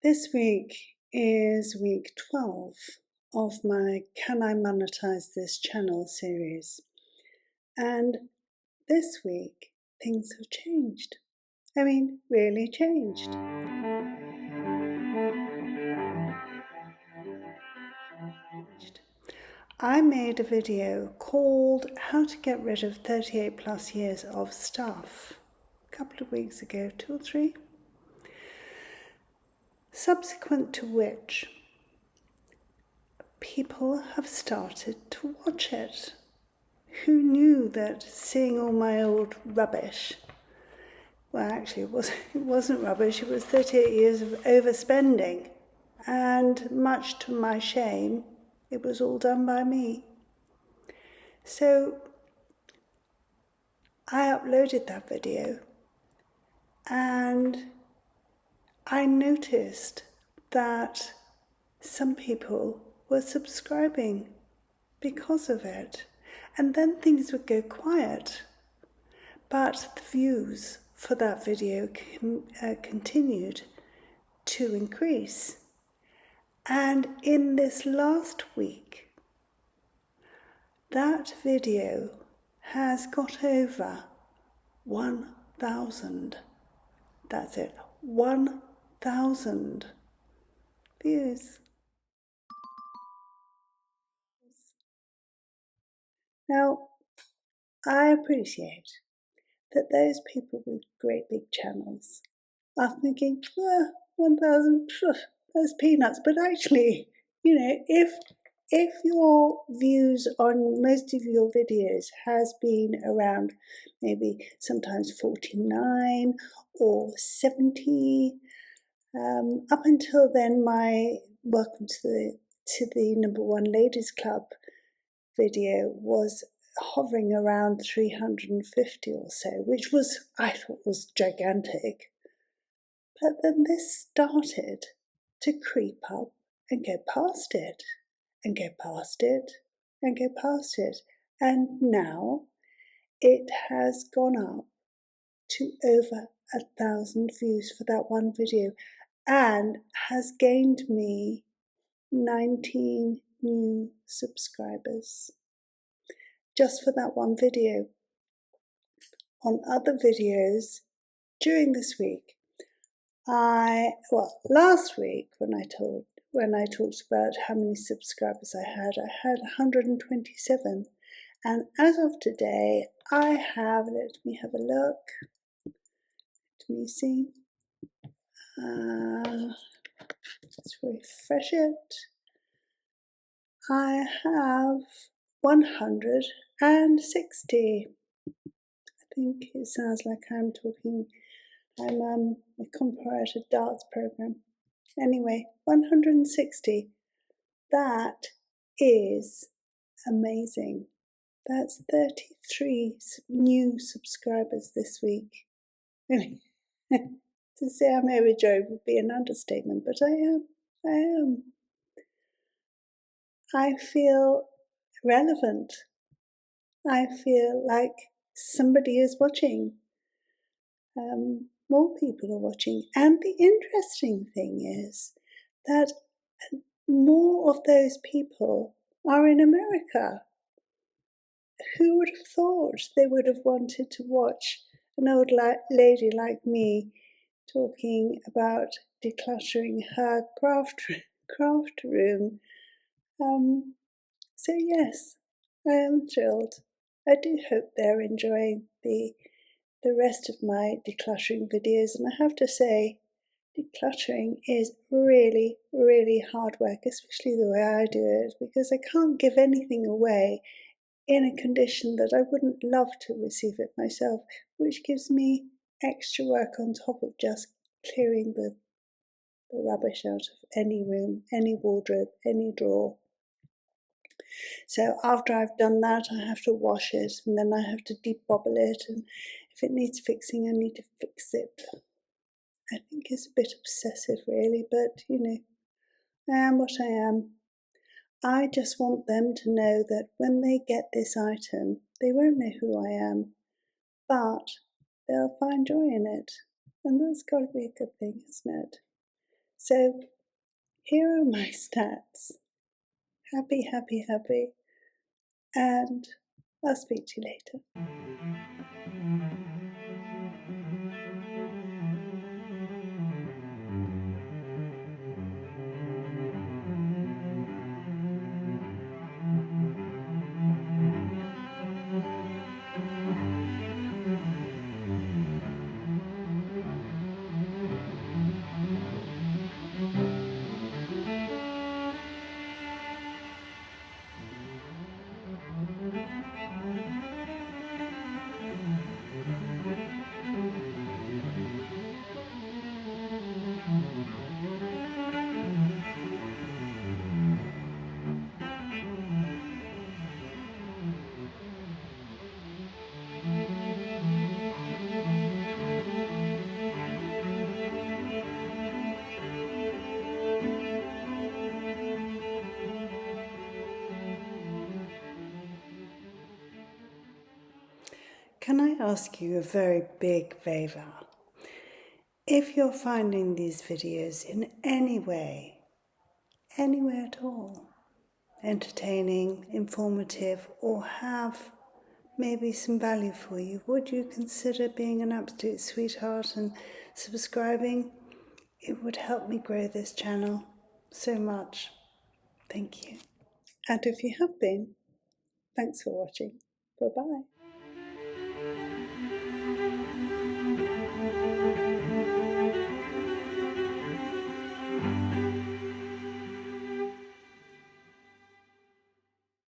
This week is week 12 of my Can I Monetize This Channel series. And this week, things have changed. I mean, really changed. I made a video called How to Get Rid of 38 plus years of stuff a couple of weeks ago, 2 or 3. Subsequent to which, people have started to watch it. Who knew that seeing all my old rubbish, well actually it wasn't rubbish, it was 38 years of overspending, and much to my shame, it was all done by me. So I uploaded that video and I noticed that some people were subscribing because of it. And then things would go quiet. But the views for that video continued to increase. And in this last week, that video has got over 1,000. That's it, 1,000 views. Now, I appreciate that those people with great big channels are thinking, 1,000, that's peanuts. But actually, you know, if your views on most of your videos has been around maybe sometimes 49 or 70, up until then my Welcome to the Number One Ladies Club video was hovering around 350 or so, which I thought was gigantic. But then this started to creep up and go past it, and go past it, and go past it. And now it has gone up to over 1,000 views for that one video, and has gained me 19 new subscribers just for that one video. On other videos during this week, last week when I talked about how many subscribers I had 127, and as of today I have, let me have a look, let me see, let's refresh it. I have 160. I think it sounds like I'm a comparative darts program. Anyway, 160. That is amazing. That's 33 new subscribers this week. To say I'm overjoyed would be an understatement, but I am. I feel relevant. I feel like somebody is watching. More people are watching. And the interesting thing is that more of those people are in America. Who would have thought they would have wanted to watch an old lady like me talking about decluttering her craft room? So yes, I am thrilled. I do hope they're enjoying the rest of my decluttering videos, and I have to say, decluttering is really, really hard work, especially the way I do it, because I can't give anything away in a condition that I wouldn't love to receive it myself, which gives me extra work on top of just clearing the rubbish out of any room, any wardrobe, any drawer. So after I've done that, I have to wash it, and then I have to debobble it, and if it needs fixing, I need to fix it. I think it's a bit obsessive really, but you know, I am what I am. I just want them to know that when they get this item, they won't know who I am, but they'll find joy in it. And that's got to be a good thing, isn't it? So here are my stats. Happy, happy, happy. And I'll speak to you later. Can I ask you a very big favour? If you're finding these videos in any way, anywhere at all, entertaining, informative, or have maybe some value for you, would you consider being an absolute sweetheart and subscribing? It would help me grow this channel so much. Thank you. And if you have been, thanks for watching. Bye-bye.